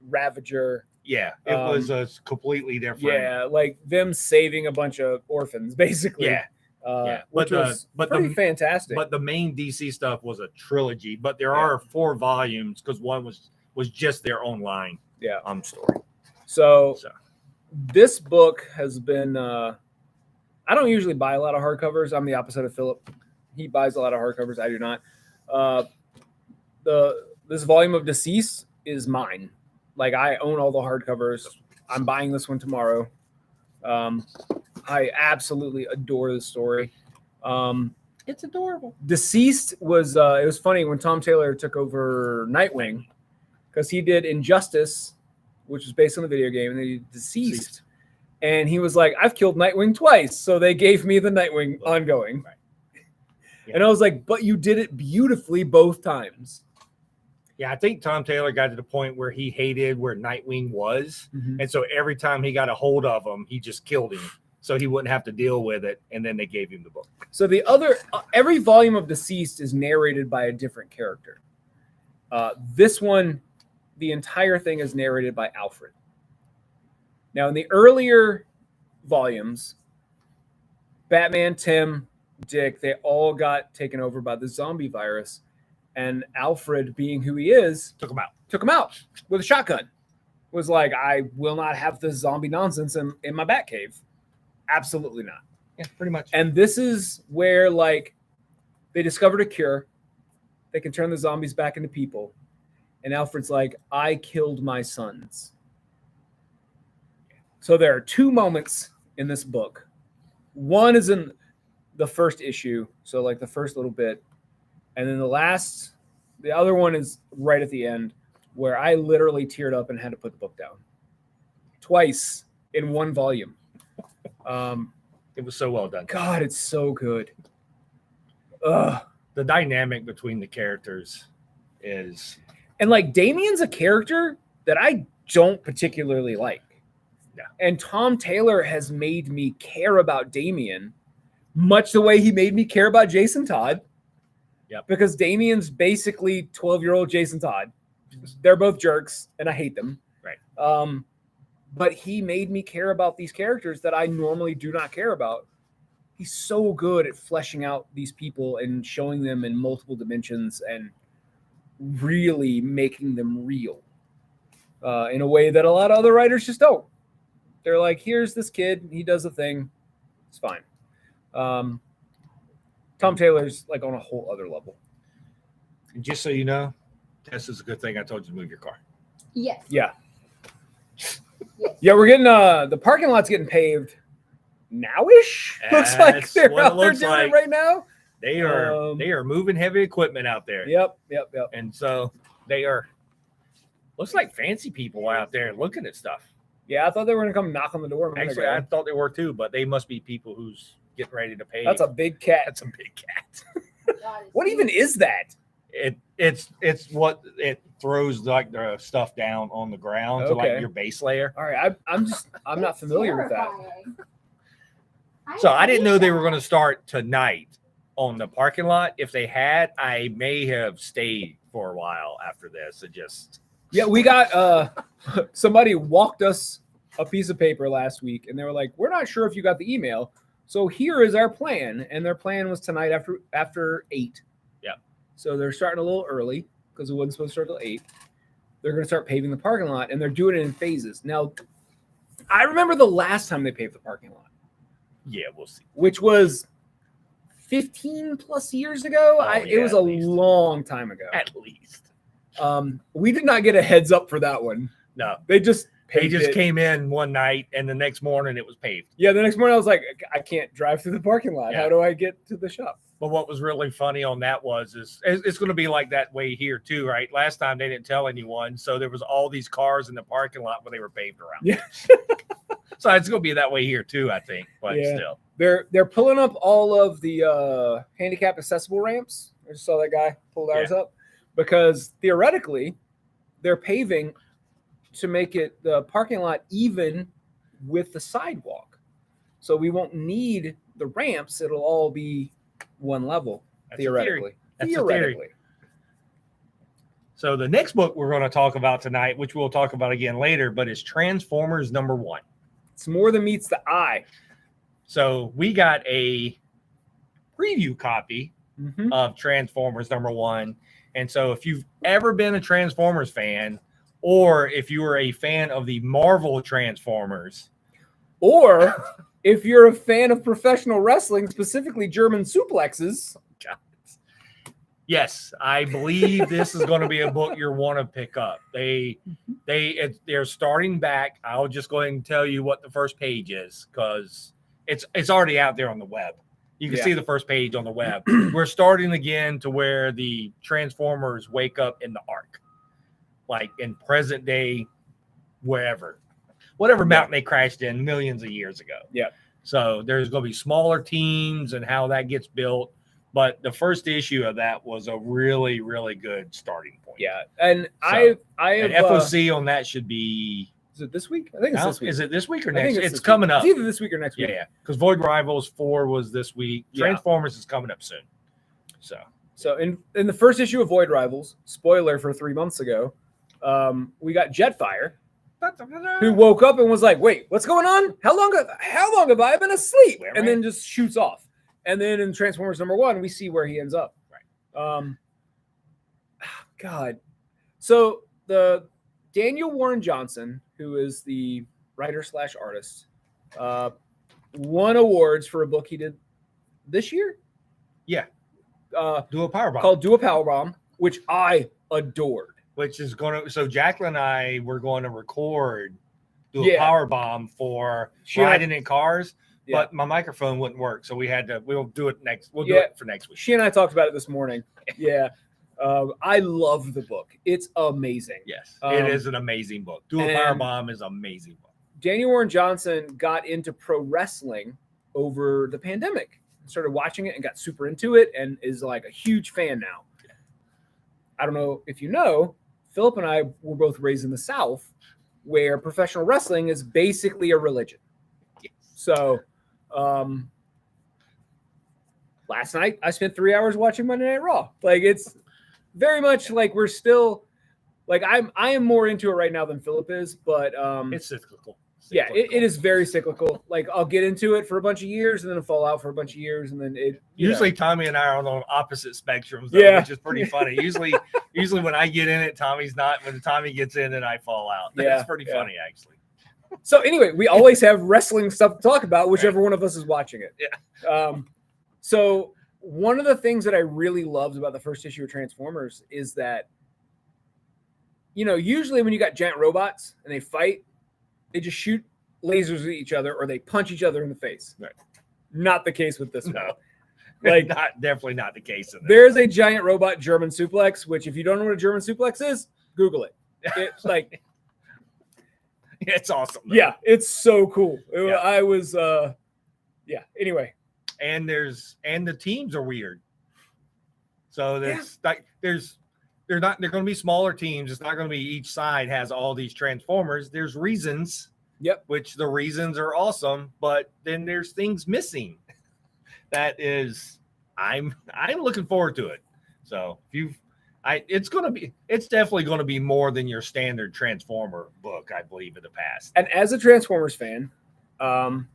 Speaker 1: Ravager.
Speaker 2: yeah, it was a completely different.
Speaker 1: Yeah, like them saving a bunch of orphans, basically.
Speaker 2: Yeah. Yeah.
Speaker 1: Which was pretty fantastic.
Speaker 2: But the main DC stuff was a trilogy. But there
Speaker 1: Yeah.
Speaker 2: are 4 volumes because one was just their online
Speaker 1: Yeah.
Speaker 2: story.
Speaker 1: So
Speaker 2: So
Speaker 1: this book has been. I don't usually buy a lot of hardcovers. I'm the opposite of Philip. He buys a lot of hardcovers. I do not. This volume of Deceased is mine. Like I own all the hardcovers. I'm buying this one tomorrow. I absolutely adore the story.
Speaker 2: it's adorable.
Speaker 1: Deceased was it was funny when Tom Taylor took over Nightwing because he did Injustice, which was based on the video game, and then he did Deceased. And he was like, I've killed Nightwing twice, so they gave me the Nightwing ongoing.
Speaker 2: Right. Yeah.
Speaker 1: And I was like, but you did it beautifully both times.
Speaker 2: Yeah, I think Tom Taylor got to the point where he hated where Nightwing was. And so every time he got a hold of him, he just killed him so he wouldn't have to deal with it. And then they gave him the book.
Speaker 1: So the other, every volume of Deceased is narrated by a different character. This one, the entire thing is narrated by Alfred. Now, in the earlier volumes, Batman, Tim, Dick, they all got taken over by the zombie virus. And Alfred, being who he is,
Speaker 2: Took him out.
Speaker 1: took him out with a shotgun. Was like, I will not have this zombie nonsense in my Batcave. Absolutely not.
Speaker 2: Yeah, pretty much.
Speaker 1: And this is where, like, they discovered a cure. They can turn the zombies back into people. And Alfred's like, I killed my sons. So there are 2 moments in this book. One is in the first issue, so like the first little bit. And then the other one is right at the end, where I literally teared up and had to put the book down. Twice in one volume.
Speaker 2: It was so well done.
Speaker 1: God, it's so good. Ugh.
Speaker 2: The dynamic between the characters is
Speaker 1: And like Damien's a character that I don't particularly like.
Speaker 2: Yeah.
Speaker 1: And Tom Taylor has made me care about Damien much the way he made me care about Jason Todd.
Speaker 2: Yep.
Speaker 1: Because Damien's basically 12-year-old Jason Todd. They're both jerks and I hate them.
Speaker 2: Right.
Speaker 1: But he made me care about these characters that I normally do not care about. He's so good at fleshing out these people and showing them in multiple dimensions and really making them real in a way that a lot of other writers just don't. They're like, here's this kid, he does a thing, it's fine. Tom Taylor's like on a whole other level.
Speaker 2: And just so you know, this is a good thing I told you to move your car.
Speaker 3: Yes.
Speaker 1: Yeah. Yeah, we're getting the parking lot's getting paved now-ish. Looks like
Speaker 2: That's
Speaker 1: they're
Speaker 2: what it
Speaker 1: out there
Speaker 2: looks
Speaker 1: doing
Speaker 2: like.
Speaker 1: it right now.
Speaker 2: They are moving heavy equipment out there.
Speaker 1: Yep.
Speaker 2: And so they are looks like fancy people out there looking at stuff.
Speaker 1: Yeah, I thought they were gonna come knock on the door. a minute
Speaker 2: Actually,
Speaker 1: ago.
Speaker 2: I thought they were too, but they must be people who's getting ready to pay.
Speaker 1: That's a big cat.
Speaker 2: That's a big cat.
Speaker 3: God, it's
Speaker 1: What even is that?
Speaker 2: It's what it throws like the stuff down on the ground to
Speaker 1: Okay.
Speaker 2: like your base layer.
Speaker 1: All right, I'm not familiar with that.
Speaker 3: terrifying.
Speaker 2: So I didn't
Speaker 3: hate
Speaker 2: know they were
Speaker 3: that.
Speaker 2: going to start tonight on the parking lot. If they had, I may have stayed for a while after this. It just
Speaker 1: Yeah, we got somebody walked us a piece of paper last week, and they were like, "We're not sure if you got the email, so here is our plan." And their plan was tonight after 8.
Speaker 2: Yeah.
Speaker 1: So they're starting a little early because it wasn't supposed to start till 8. They're going to start paving the parking lot, and they're doing it in phases. Now, I remember the last time they paved the parking lot,
Speaker 2: yeah, we'll see.
Speaker 1: which was 15 plus years ago.
Speaker 2: Oh,
Speaker 1: It
Speaker 2: yeah,
Speaker 1: was
Speaker 2: at
Speaker 1: a
Speaker 2: least.
Speaker 1: long time ago.
Speaker 2: At least
Speaker 1: We did not get a heads up for that one.
Speaker 2: no.
Speaker 1: They just
Speaker 2: They
Speaker 1: paved
Speaker 2: just
Speaker 1: it.
Speaker 2: came in one night, and the next morning it was paved.
Speaker 1: Yeah, the next morning I was like, I can't drive through the parking lot.
Speaker 2: Yeah.
Speaker 1: How do I get to the shop?
Speaker 2: But what was really funny on that is it's going to be like that way here too, right? Last time they didn't tell anyone, so there was all these cars in the parking lot where they were paved around.
Speaker 1: Yeah.
Speaker 2: So it's going to be that way here too, I think. But
Speaker 1: Yeah.
Speaker 2: still,
Speaker 1: They're pulling up all of the handicap accessible ramps. I just saw that guy pulled ours up because theoretically they're paving to make it the parking lot even with the sidewalk. So we won't need the ramps. It'll all be one level,
Speaker 2: That's a
Speaker 1: theoretically.
Speaker 2: That's a theory. So the next book we're going to talk about tonight, which we'll talk about again later, but is Transformers #1.
Speaker 1: It's more than meets the eye.
Speaker 2: So we got a preview copy of Transformers #1. And so if you've ever been a Transformers fan, or if you were a fan of the Marvel Transformers,
Speaker 1: or if you're a fan of professional wrestling, specifically German suplexes,
Speaker 2: yes, I believe this is going to be a book you want to pick up. They're starting back. I'll just go ahead and tell you what the first page is because it's already out there on the web. You can see the first page on the web. We're starting again to where the Transformers wake up in the Ark, like in present day, whatever mountain they crashed in millions of years ago.
Speaker 1: Yeah.
Speaker 2: So there's going to be smaller teams and how that gets built. But the first issue of that was a really, really good starting point.
Speaker 1: yeah. And
Speaker 2: So,
Speaker 1: I have
Speaker 2: and FOC on that should be.
Speaker 1: is it this week? I think it's this week.
Speaker 2: Is it this week or
Speaker 1: I think
Speaker 2: next? It's
Speaker 1: this
Speaker 2: coming
Speaker 1: week.
Speaker 2: up.
Speaker 1: It's either this week or next week.
Speaker 2: Yeah. Because Void Rivals 4 was this week.
Speaker 1: Yeah.
Speaker 2: Transformers is coming up soon.
Speaker 1: So in the first issue of Void Rivals, spoiler for 3 months ago, we got Jetfire, who woke up and was like, "Wait, what's going on? How long have I been asleep?" And then just shoots off. And then in Transformers #1, we see where he ends up.
Speaker 2: Right.
Speaker 1: God. So the Daniel Warren Johnson, who is the writer/artist, won awards for a book he did this year.
Speaker 2: Yeah. Do a powerbomb.
Speaker 1: Called Do a Powerbomb, which I adored.
Speaker 2: Which is going to, so Jacqueline and I were going to record, do a
Speaker 1: Yeah.
Speaker 2: power bomb for
Speaker 1: She and I-
Speaker 2: riding in cars,
Speaker 1: Yeah.
Speaker 2: but my microphone wouldn't work. So we'll do it next. We'll do
Speaker 1: Yeah.
Speaker 2: it for next week.
Speaker 1: She and I talked about it this morning. Yeah. I love the book. It's amazing.
Speaker 2: Yes.
Speaker 1: Um,
Speaker 2: it is an amazing book. Do a
Speaker 1: and-
Speaker 2: power bomb is an amazing book.
Speaker 1: Daniel Warren Johnson got into pro wrestling over the pandemic. Started watching it and got super into it and is like a huge fan now. I don't know if you know, Philip and I were both raised in the South where professional wrestling is basically a religion.
Speaker 2: Yes.
Speaker 1: So last night I spent 3 hours watching Monday Night Raw. Like it's very much like we're still like I am more into it right now than Philip is, but
Speaker 2: It's cyclical.
Speaker 1: yeah, it is very cyclical. Like I'll get into it for a bunch of years and then it'll fall out for a bunch of years and then it
Speaker 2: Usually Tommy and I are on opposite spectrums, though,
Speaker 1: Yeah.
Speaker 2: which is pretty funny. Usually when I get in it, Tommy's not. When Tommy gets in, then I fall out.
Speaker 1: Yeah,
Speaker 2: It's pretty
Speaker 1: yeah.
Speaker 2: funny, actually.
Speaker 1: So anyway, we always have wrestling stuff to talk about, whichever one of us is watching it.
Speaker 2: Yeah.
Speaker 1: So one of the things that I really loved about the first issue of Transformers is that, usually when you got giant robots and they fight, they just shoot lasers at each other or they punch each other in the face.
Speaker 2: Right.
Speaker 1: Not the case with this one.
Speaker 2: No,
Speaker 1: Like
Speaker 2: definitely not the case. In this.
Speaker 1: there's a giant robot German suplex, which if you don't know what a German suplex is, Google it. It's like,
Speaker 2: It's awesome. though.
Speaker 1: yeah, it's so cool.
Speaker 2: Yeah.
Speaker 1: I was, anyway.
Speaker 2: and the teams are weird. So they're going to be smaller teams. It's not going to be each side has all these Transformers. There's reasons.
Speaker 1: Yep.
Speaker 2: Which the reasons are awesome, but then there's things missing. That is, I'm looking forward to it. So it's definitely going to be more than your standard Transformer book, I believe, in the past.
Speaker 1: And as a Transformers fan, in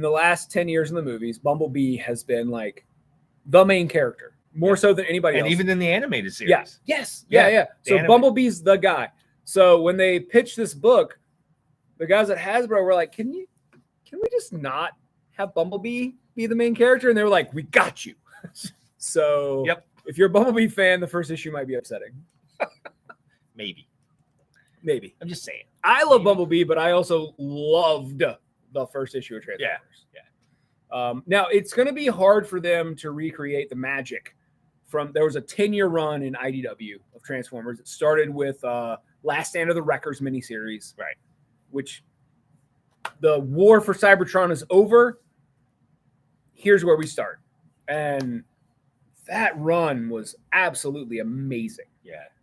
Speaker 1: the last 10 years in the movies, Bumblebee has been like the main character, more so than anybody
Speaker 2: And
Speaker 1: else.
Speaker 2: even in the animated series.
Speaker 1: Yeah. Yes. Yeah. So
Speaker 2: anime.
Speaker 1: Bumblebee's the guy. So when they pitched this book, the guys at Hasbro were like, can we just not have Bumblebee be the main character? And they were like, we got you. So
Speaker 2: Yep.
Speaker 1: if you're a Bumblebee fan, the first issue might be upsetting.
Speaker 2: Maybe.
Speaker 1: Maybe.
Speaker 2: I'm just saying.
Speaker 1: I love Bumblebee, but I also loved the first issue of Transformers. Now it's going to be hard for them to recreate the magic from. There was a 10-year run in IDW of Transformers. It started with Last Stand of the Wreckers miniseries,
Speaker 2: Right.
Speaker 1: Which the war for Cybertron is over. Here's where we start, and that run was absolutely amazing.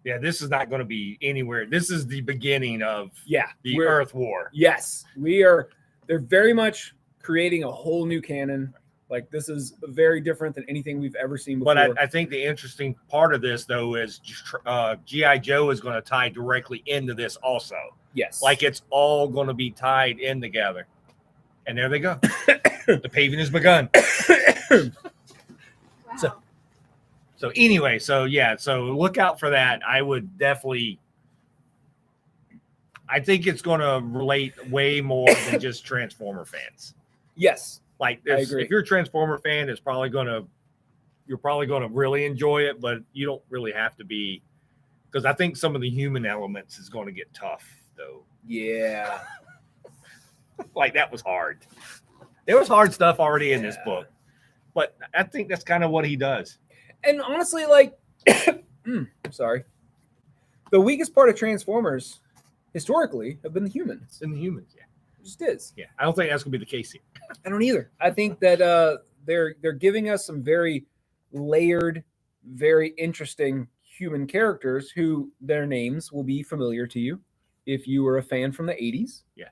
Speaker 2: Yeah. This is not going to be anywhere. This is the beginning of
Speaker 1: Yeah,
Speaker 2: the Earth War.
Speaker 1: Yes, we are. They're very much creating a whole new canon. Like this is very different than anything we've ever seen before.
Speaker 2: But I think the interesting part of this, though, is G.I. Joe is going to tie directly into this also.
Speaker 1: Yes,
Speaker 2: Like it's all going to be tied in together. And there they go. The paving has begun.
Speaker 3: Wow.
Speaker 2: So anyway, so look out for that. I would definitely. I think it's going to relate way more than just Transformer fans.
Speaker 1: yes,
Speaker 2: Like
Speaker 1: I agree.
Speaker 2: if you're a Transformer fan, you're probably going to really enjoy it, but you don't really have to be, because I think some of the human elements is going to get tough though.
Speaker 1: yeah,
Speaker 2: Like that was hard. There was hard stuff already in this
Speaker 1: Yeah.
Speaker 2: book, but I think that's kind of what he does.
Speaker 1: and honestly, like, sorry, the weakest part of Transformers historically have been the humans.
Speaker 2: It's in the humans, yeah.
Speaker 1: It just is.
Speaker 2: Yeah, I don't think that's going to be the case here.
Speaker 1: I don't either. I think that they're giving us some very layered, very interesting human characters who their names will be familiar to you if you were a fan from the 80s.
Speaker 2: Yeah.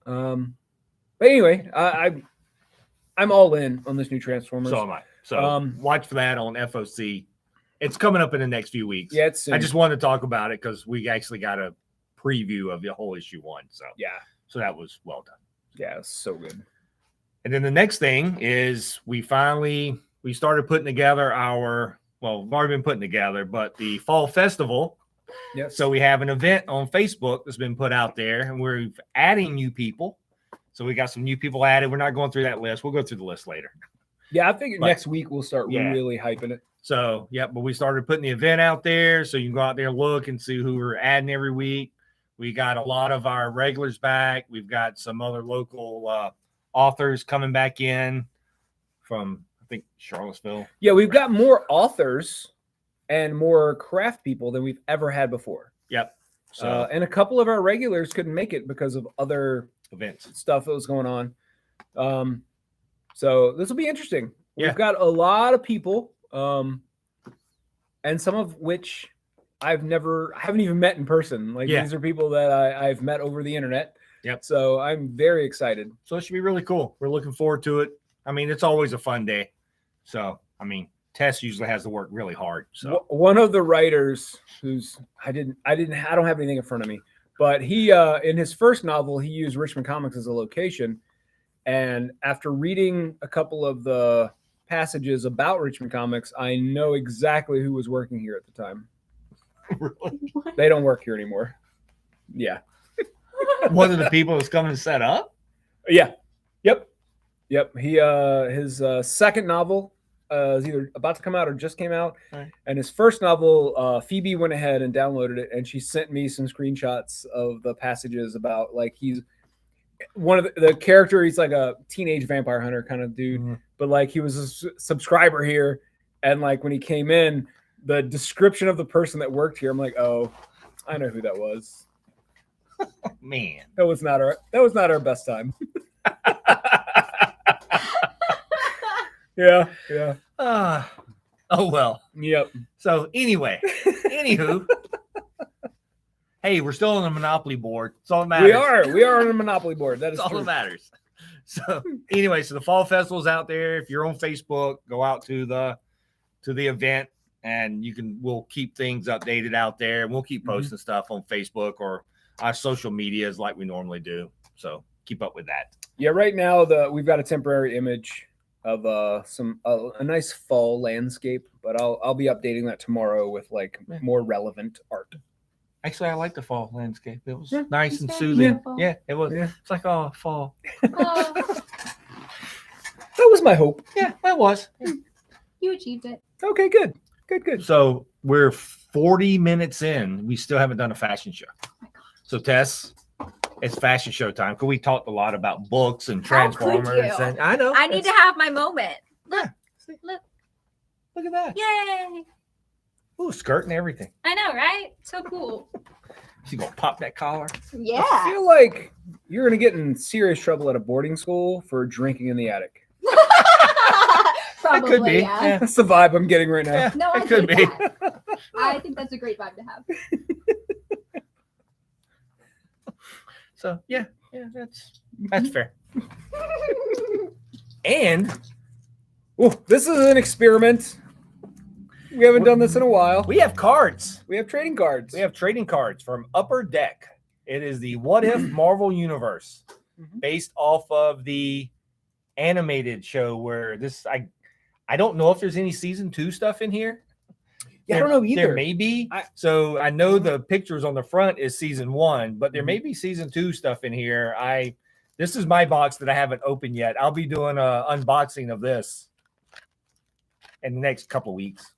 Speaker 1: But anyway, I'm all in on this new Transformers.
Speaker 2: So am I. So watch for that on FOC. It's coming up in the next few weeks.
Speaker 1: Yeah, it's soon.
Speaker 2: I just wanted to talk about it because we actually got a preview of the whole issue 1. So
Speaker 1: yeah,
Speaker 2: that was well done.
Speaker 1: yeah, it's so good.
Speaker 2: And then the next thing is we started putting together we've already been putting together, but the fall festival.
Speaker 1: Yes.
Speaker 2: So we have an event on Facebook that's been put out there, and we're adding new people. So we got some new people added. We're not going through that list. We'll go through the list later.
Speaker 1: Yeah, I figured
Speaker 2: But-
Speaker 1: next week we'll start
Speaker 2: Yeah.
Speaker 1: really hyping it.
Speaker 2: So, but we started putting the event out there. So you can go out there and look and see who we're adding every week. We got a lot of our regulars back. We've got some other local authors coming back in from, I think, Charlottesville.
Speaker 1: Yeah, we've got more authors and more craft people than we've ever had before.
Speaker 2: Yep. So
Speaker 1: And a couple of our regulars couldn't make it because of other
Speaker 2: events.
Speaker 1: stuff that was going on. So this will be interesting.
Speaker 2: Yeah.
Speaker 1: We've got a lot of people, and some of which I haven't even met in person. Like
Speaker 2: Yeah.
Speaker 1: these are people that I've met over the internet.
Speaker 2: Yep.
Speaker 1: So I'm very excited.
Speaker 2: So it should be really cool. We're looking forward to it. I mean, it's always a fun day. So, I mean, Tess usually has to work really hard. So
Speaker 1: One of the writers who's I don't have anything in front of me, but he in his first novel he used Richmond Comics as a location, and after reading a couple of the passages about Richmond Comics, I know exactly who was working here at the time.
Speaker 2: really,
Speaker 1: They don't work here anymore. Yeah.
Speaker 2: one of the people that's coming to set up.
Speaker 1: Yeah. Yep. He his second novel is either about to come out or just came out.
Speaker 2: Right.
Speaker 1: And his first novel, Phoebe went ahead and downloaded it, and she sent me some screenshots of the passages about like he's one of the character. He's like a teenage vampire hunter kind of dude,
Speaker 2: Mhm.
Speaker 1: but like he was a subscriber here, and like when he came in, the description of the person that worked here, I'm like, oh, I know who that was.
Speaker 2: Man.
Speaker 1: That was not our best time. Yeah.
Speaker 2: Oh well.
Speaker 1: Yep.
Speaker 2: So anyway, anywho, hey, we're still on the Monopoly board. It's all that matters.
Speaker 1: We are on a Monopoly board. That is
Speaker 2: That's all
Speaker 1: true.
Speaker 2: that matters. So anyway, so the fall festival's out there. If you're on Facebook, go out to the event, and we'll keep things updated out there. We'll keep posting stuff on Facebook or our social medias like we normally do. So keep up with that.
Speaker 1: Yeah. Right now, we've got a temporary image of a nice fall landscape, but I'll be updating that tomorrow with like more relevant art.
Speaker 2: Actually, I like the fall landscape. It was
Speaker 1: Yeah,
Speaker 2: nice
Speaker 3: it's
Speaker 2: and
Speaker 3: very
Speaker 2: soothing.
Speaker 3: beautiful.
Speaker 2: Yeah, it was.
Speaker 1: Yeah.
Speaker 2: It's like, oh, fall.
Speaker 3: Oh,
Speaker 1: That was my hope.
Speaker 2: Yeah, it was.
Speaker 3: you achieved it.
Speaker 1: Okay. Good.
Speaker 2: So we're 40 minutes in. We still haven't done a fashion show.
Speaker 3: Oh my God.
Speaker 2: So Tess, It's fashion show time because we talked a lot about books and
Speaker 3: How could
Speaker 2: Transformers.
Speaker 3: you?
Speaker 2: And I know.
Speaker 3: I need to have my moment. Look,
Speaker 2: See?
Speaker 3: look,
Speaker 2: Look at that.
Speaker 3: yay!
Speaker 2: Ooh, skirt and everything.
Speaker 3: I know, right? So cool.
Speaker 2: She's gonna pop that collar.
Speaker 1: I
Speaker 3: Yeah.
Speaker 1: feel like you're gonna get in serious trouble at a boarding school for drinking in the attic.
Speaker 3: Probably,
Speaker 2: could be.
Speaker 3: yeah.
Speaker 2: Yeah.
Speaker 1: That's the vibe I'm getting right now.
Speaker 2: Yeah,
Speaker 3: No, I
Speaker 2: it could
Speaker 3: think
Speaker 2: be.
Speaker 3: that. I think that's a great vibe to have.
Speaker 2: So yeah, that's fair. And
Speaker 1: Ooh, this is an experiment. We haven't done this in a while.
Speaker 2: we have cards.
Speaker 1: We have trading cards.
Speaker 2: We have trading cards from Upper Deck. It is the What If Marvel Universe,
Speaker 1: Mhm.
Speaker 2: based off of the animated show where I don't know if there's any season 2 stuff in here.
Speaker 1: Yeah, I don't know either.
Speaker 2: There may be.
Speaker 1: I-
Speaker 2: So I know the pictures on the front is season 1, but there
Speaker 1: Mm-hmm.
Speaker 2: may be season 2 stuff in here. This is my box that I haven't opened yet. I'll be doing a unboxing of this in the next couple of weeks.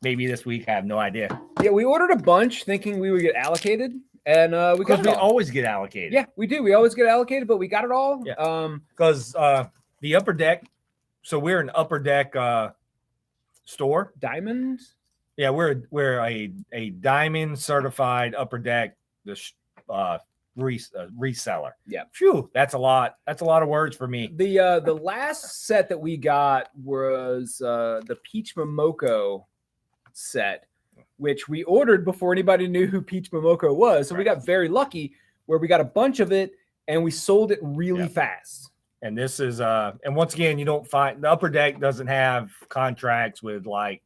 Speaker 2: Maybe this week. I have no idea.
Speaker 1: Yeah, we ordered a bunch thinking we would get allocated, and we
Speaker 2: Because
Speaker 1: got
Speaker 2: we
Speaker 1: it all.
Speaker 2: always get allocated.
Speaker 1: Yeah, we do. We always get allocated, but we got it all.
Speaker 2: Yeah. Because the Upper Deck, so we're an Upper Deck store.
Speaker 1: Diamond.
Speaker 2: Yeah, we're a diamond certified Upper Deck reseller.
Speaker 1: Yeah.
Speaker 2: Phew, that's a lot. That's a lot of words for me.
Speaker 1: The last set that we got was the Peach Momoko set, which we ordered before anybody knew who Peach Momoko was. So we got very lucky where we got a bunch of it and we sold it really
Speaker 2: Yep.
Speaker 1: fast.
Speaker 2: And this is and once again, you don't find the Upper Deck doesn't have contracts with like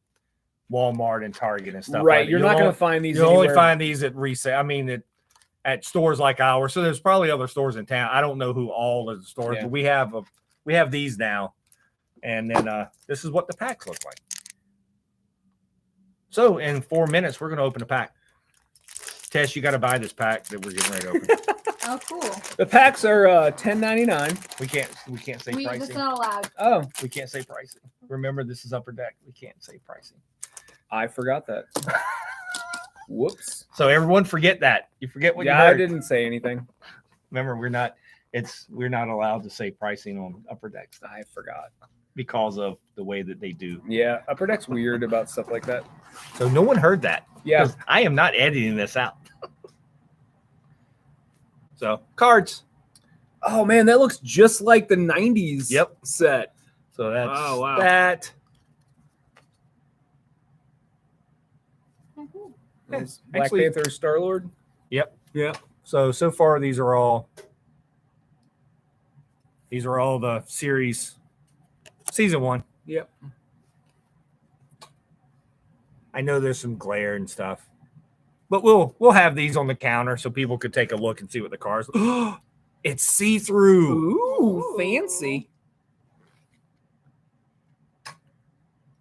Speaker 2: Walmart and Target and stuff.
Speaker 1: Right.
Speaker 2: Like that.
Speaker 1: You're
Speaker 2: You'll
Speaker 1: not going
Speaker 2: only-
Speaker 1: to find these.
Speaker 2: You only
Speaker 1: anywhere.
Speaker 2: find these at resale. I mean, at stores like ours. So there's probably other stores in town. I don't know who all of the stores,
Speaker 1: Yeah.
Speaker 2: but we have these now. And then this is what the packs look like. So in 4 minutes, we're going to open a pack. Tess, you got to buy this pack that we're getting ready to open.
Speaker 3: Oh, cool.
Speaker 1: The packs are $10.99.
Speaker 2: we can't say
Speaker 3: That's
Speaker 2: pricing.
Speaker 3: not allowed.
Speaker 1: Oh,
Speaker 2: We can't say pricing. Remember, this is Upper Deck. We can't say pricing.
Speaker 1: I forgot that. Whoops.
Speaker 2: So everyone forget that. You forget what
Speaker 1: Yeah,
Speaker 2: you
Speaker 1: I
Speaker 2: heard.
Speaker 1: didn't say anything.
Speaker 2: Remember, we're not allowed to say pricing on Upper Deck stuff
Speaker 1: I forgot.
Speaker 2: because of the way that they do.
Speaker 1: Yeah, Upper Deck's weird about stuff like that.
Speaker 2: So no one heard that.
Speaker 1: Yeah.
Speaker 2: 'Cause I am not editing this out. So cards.
Speaker 1: Oh man, that looks just like the '90s
Speaker 2: Yep.
Speaker 1: set.
Speaker 2: So that's
Speaker 1: Oh, wow.
Speaker 2: that.
Speaker 3: Oh, cool.
Speaker 1: There's Black
Speaker 2: Actually-
Speaker 1: Panther, Star Lord.
Speaker 2: Yep.
Speaker 1: Yeah.
Speaker 2: So far these are all the series season 1.
Speaker 1: Yep.
Speaker 2: I know there's some glare and stuff. But we'll have these on the counter so people could take a look and see what the cars. It's see-through.
Speaker 1: Ooh, fancy.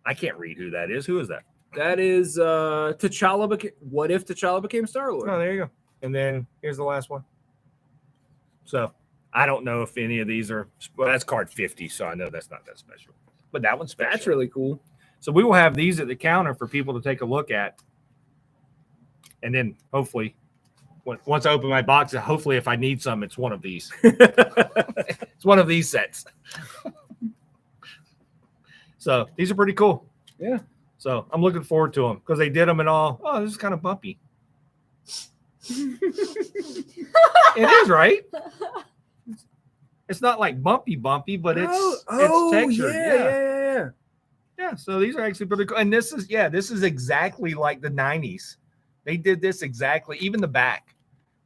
Speaker 2: I can't read who that is. Who is that?
Speaker 1: That is T'Challa. What if T'Challa became Star Lord?
Speaker 2: Oh, there you go. And then here's the last one. So I don't know if any of these are. Well, that's card 50, so I know that's not that special. But that one's special.
Speaker 1: That's really cool.
Speaker 2: So we will have these at the counter for people to take a look at. And then hopefully, once I open my box, hopefully if I need some, it's one of these. It's one of these sets. So these are pretty cool.
Speaker 1: Yeah.
Speaker 2: So I'm looking forward to them because they did them and all. Oh, this is kind of bumpy. It is, right? It's not like bumpy, but it's textured.
Speaker 1: Yeah.
Speaker 2: Yeah, so these are actually pretty cool. And this is exactly like the 90s. They did this exactly, even the back.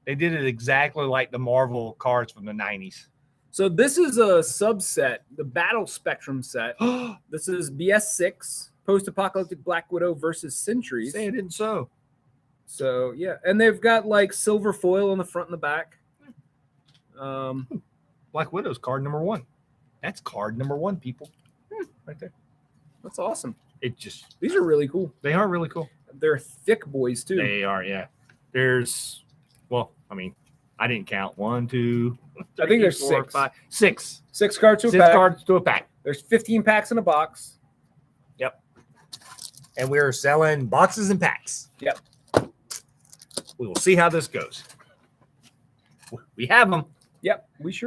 Speaker 2: They did it exactly like the Marvel cards from the 90s.
Speaker 1: So this is a subset, the Battle Spectrum set. This is BS6, Post-Apocalyptic Black Widow versus Sentries.
Speaker 2: Say it isn't so.
Speaker 1: So yeah, and they've got like silver foil on the front and the back.
Speaker 2: Black Widow's card number 1. That's card number 1, people. Right there.
Speaker 1: That's awesome.
Speaker 2: It just,
Speaker 1: These are really cool.
Speaker 2: they are really cool.
Speaker 1: They're thick boys too.
Speaker 2: They are, yeah. There's, well, I mean, I didn't count 1, 2,
Speaker 1: I think there's
Speaker 2: 4,
Speaker 1: six.
Speaker 2: 5, 6.
Speaker 1: 6 cards to a
Speaker 2: 6
Speaker 1: pack.
Speaker 2: cards to a pack.
Speaker 1: There's 15 packs in a box.
Speaker 2: Yep. And we're selling boxes and packs.
Speaker 1: Yep.
Speaker 2: We will see how this goes. we have them.
Speaker 1: Yep, we sure